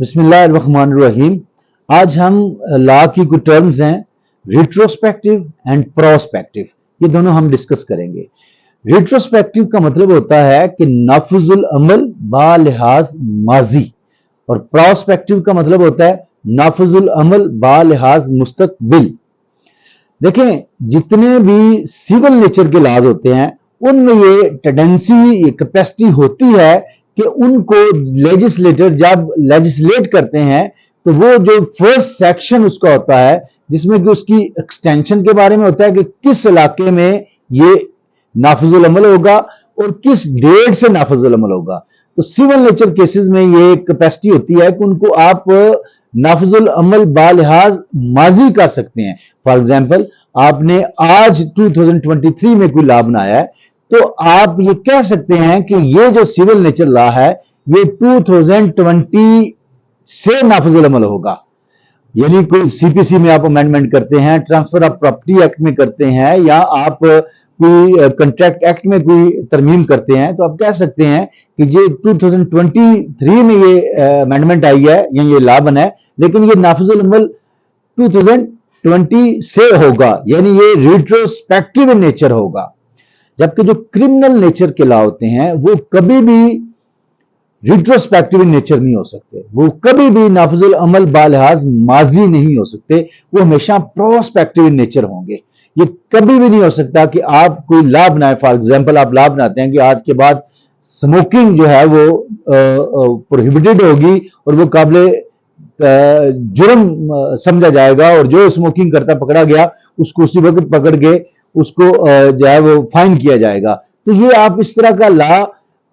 बिस्मिल्लाहिर्रहमानिर्रहीम। आज हम लॉ की कुछ टर्म्स हैं, रिट्रोस्पेक्टिव एंड प्रोस्पेक्टिव, ये दोनों हम डिस्कस करेंगे। रिट्रोस्पेक्टिव का मतलब होता है कि नाफिजुल अमल बा लिहाज माजी, और प्रोस्पेक्टिव का मतलब होता है नाफिजुल अमल बा लिहाज मुस्तकबिल। देखें, जितने भी सिविल नेचर के लॉज होते हैं उनमें ये टेंडेंसी, ये कैपेसिटी होती है कि उनको लेजिस्लेटर जब लेजिस्लेट करते हैं तो वो जो फर्स्ट सेक्शन उसका होता है जिसमें कि उसकी एक्सटेंशन के बारे में होता है कि किस इलाके में ये नाफिजुल अमल होगा और किस डेट से नाफिजुल अमल होगा। तो सिविल नेचर केसेस में ये कैपेसिटी होती है कि उनको आप नाफिजुल अमल बालिहाज माजी कर सकते हैं। फॉर एग्जाम्पल, आपने आज 2023 में कोई लॉ बनाया है तो आप ये कह सकते हैं कि ये जो सिविल नेचर लॉ है ये 2020 से नाफिजुल अमल होगा। यानी कोई सीपीसी में आप अमेंडमेंट करते हैं, ट्रांसफर ऑफ प्रॉपर्टी एक्ट में करते हैं, या आप कोई कंट्रैक्ट एक्ट में कोई तरमीम करते हैं, तो आप कह सकते हैं कि ये 2023 में ये अमेंडमेंट आई है या ये लॉ बना है, लेकिन ये नाफिजुल अमल 2020 से होगा, यानी ये रिट्रोस्पेक्टिव नेचर होगा। जबकि जो क्रिमिनल नेचर के लॉ होते हैं वो कभी भी रिट्रोस्पेक्टिव नेचर नहीं हो सकते, वो कभी भी नाफिजुल अमल बालिहाज माजी नहीं हो सकते, वो हमेशा प्रोस्पेक्टिव नेचर होंगे। ये कभी भी नहीं हो सकता कि आप कोई लॉ बनाए, फॉर एग्जांपल आप लॉ बनाते हैं कि आज के बाद स्मोकिंग जो है वो प्रोहिबिटेड होगी और वो काबिल जुर्म समझा जाएगा, और जो स्मोकिंग करता पकड़ा गया उसको उसी वक्त पकड़ के उसको जो है वो फाइन किया जाएगा। तो ये आप इस तरह का लॉ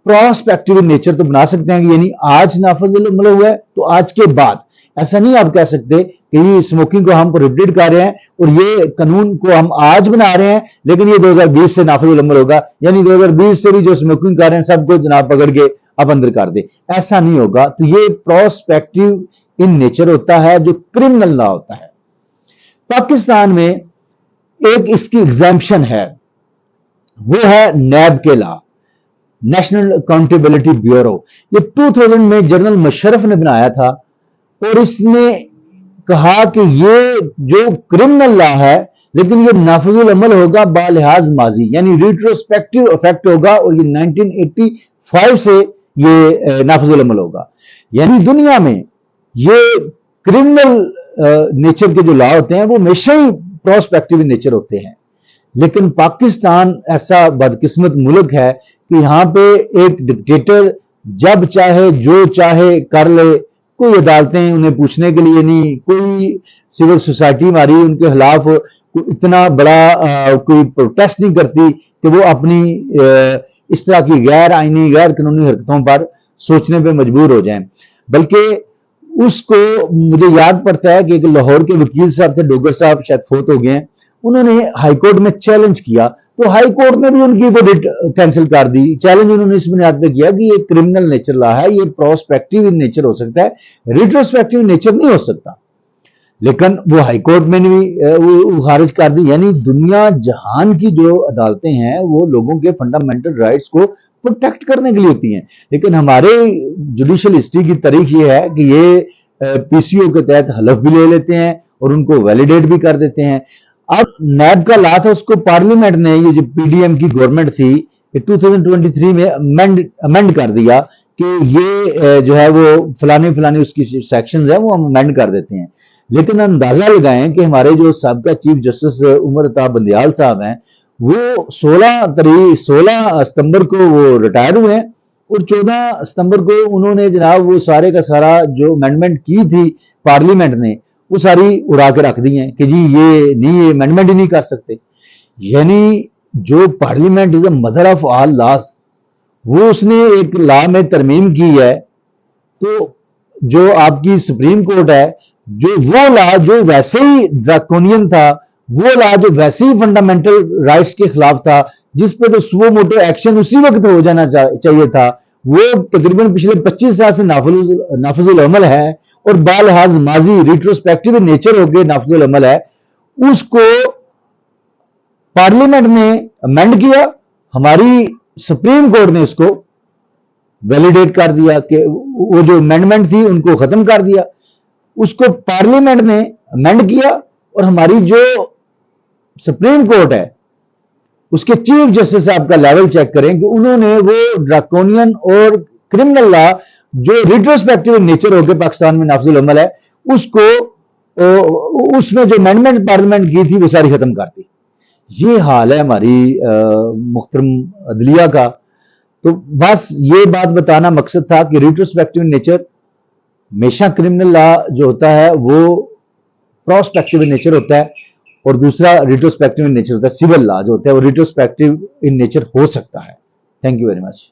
प्रोस्पेक्टिव नेचर तो बना सकते हैं कि यानी आज नाफिजुल अमल हुआ है तो आज के बाद। ऐसा नहीं आप कह सकते कि ये स्मोकिंग को हम प्रोहिबिटेड कर रहे हैं और ये कानून को हम आज बना रहे हैं लेकिन ये 2020 से नाफिजुल अमल होगा, यानी 2020 से भी जो स्मोकिंग कर रहे हैं सबको जनाब पकड़ के आप अंदर कर दे। ऐसा नहीं होगा। तो ये प्रोस्पेक्टिव इन नेचर होता है जो क्रिमिनल लॉ होता है। पाकिस्तान में एक इसकी एग्जाम्पशन है, वो है नैब के लॉ, नेशनल अकाउंटेबिलिटी ब्यूरो। ये 2000 में जनरल मुशर्रफ ने बनाया था और इसने कहा कि ये जो क्रिमिनल लॉ है लेकिन ये नाफिजुल अमल होगा बालिहाज माजी, यानी रिट्रोस्पेक्टिव इफेक्ट होगा, और ये 1985 से ये नाफिजुल अमल होगा। यानी दुनिया में ये क्रिमिनल नेचर के जो लॉ होते हैं वो हमेशा ही प्रोस्पेक्टिव नेचर होते हैं। लेकिन पाकिस्तान ऐसा बदकिस्मत मुल्क है कि यहाँ पे एक डिक्टेटर जब चाहे जो चाहे कर ले, कोई अदालतें उन्हें पूछने के लिए नहीं, कोई सिविल सोसाइटी हमारी उनके खिलाफ इतना बड़ा कोई प्रोटेस्ट नहीं करती कि वो अपनी इस तरह की गैर आईनी गैर कानूनी हरकतों पर सोचने पे मजबूर हो जाएं। बल्कि उसको मुझे याद पड़ता है कि एक लाहौर के वकील साहब थे, डोगर साहब, शायद फोत हो गए हैं, उन्होंने हाईकोर्ट में चैलेंज किया तो हाईकोर्ट ने भी उनकी वो रिट कैंसिल कर दी। चैलेंज उन्होंने इस बुनियाद पे किया कि ये क्रिमिनल नेचर लॉ है, ये प्रोस्पेक्टिव नेचर हो सकता है, रिट्रोस्पेक्टिव नेचर नहीं हो सकता। लेकिन वो हाईकोर्ट में भी वो खारिज कर दी। यानी दुनिया जहान की जो अदालतें हैं वो लोगों के फंडामेंटल राइट्स को प्रोटेक्ट करने के लिए होती हैं, लेकिन हमारे जुडिशियल हिस्ट्री की तारीख ये है कि ये पीसीओ के तहत हलफ भी ले लेते हैं और उनको वैलिडेट भी कर देते हैं। अब नैब का लॉ था, उसको पार्लियामेंट ने, ये जो पीडीएम की गवर्नमेंट थी, 2023 में अमेंड कर दिया कि ये जो है वो फलानी फलानी उसकी सेक्शंस है वो हम अमेंड कर देते हैं। लेकिन अंदाजा लगाएं कि हमारे जो साबका चीफ जस्टिस उमर अता बंदियाल साहब हैं वो 16 सितंबर को वो रिटायर हुए हैं और 14 सितंबर को उन्होंने जनाब वो सारे का सारा जो अमेंडमेंट की थी पार्लियामेंट ने वो सारी उड़ा के रख दी हैं कि जी ये नहीं, ये अमेंडमेंट ही नहीं कर सकते। यानी जो parliament is the mother of all laws, वो उसने एक लॉ में तरमीम की है, तो जो आपकी सुप्रीम कोर्ट है, जो वो लॉ जो वैसे ही ड्रैकोनियन था, वो लॉ जो वैसे ही फंडामेंटल राइट्स के खिलाफ था, जिस पे तो सुओ मोटो एक्शन उसी वक्त हो जाना चाहिए था, वो तकरीबन पिछले 25 साल से नाफिजुल अमल है और बालिहाज माजी रिट्रोस्पेक्टिव नेचर होकर नाफिजुल अमल है, उसको पार्लियामेंट ने अमेंड किया, हमारी सुप्रीम कोर्ट ने उसको वैलिडेट कर दिया कि वो जो अमेंडमेंट थी उनको खत्म कर दिया, उसको पार्लियामेंट ने अमेंड किया, और हमारी जो सुप्रीम कोर्ट है उसके चीफ जस्टिस साहब का लेवल चेक करें कि उन्होंने वो ड्रैकोनियन और क्रिमिनल लॉ जो रिट्रोस्पेक्टिव नेचर होकर पाकिस्तान में नाफिजुल अमल है, उसको उसमें जो अमेंडमेंट पार्लियामेंट की थी वो सारी खत्म कर दी। ये हाल है हमारी मुहतरम अदलिया का। तो बस ये बात बताना मकसद था कि रिट्रोस्पेक्टिव नेचर हमेशा क्रिमिनल लॉ जो होता है वो प्रोस्पेक्टिव इन नेचर होता है, और दूसरा रिट्रोस्पेक्टिव इन नेचर होता है। सिविल लॉ जो होता है वो रिट्रोस्पेक्टिव इन नेचर हो सकता है। Thank you very much.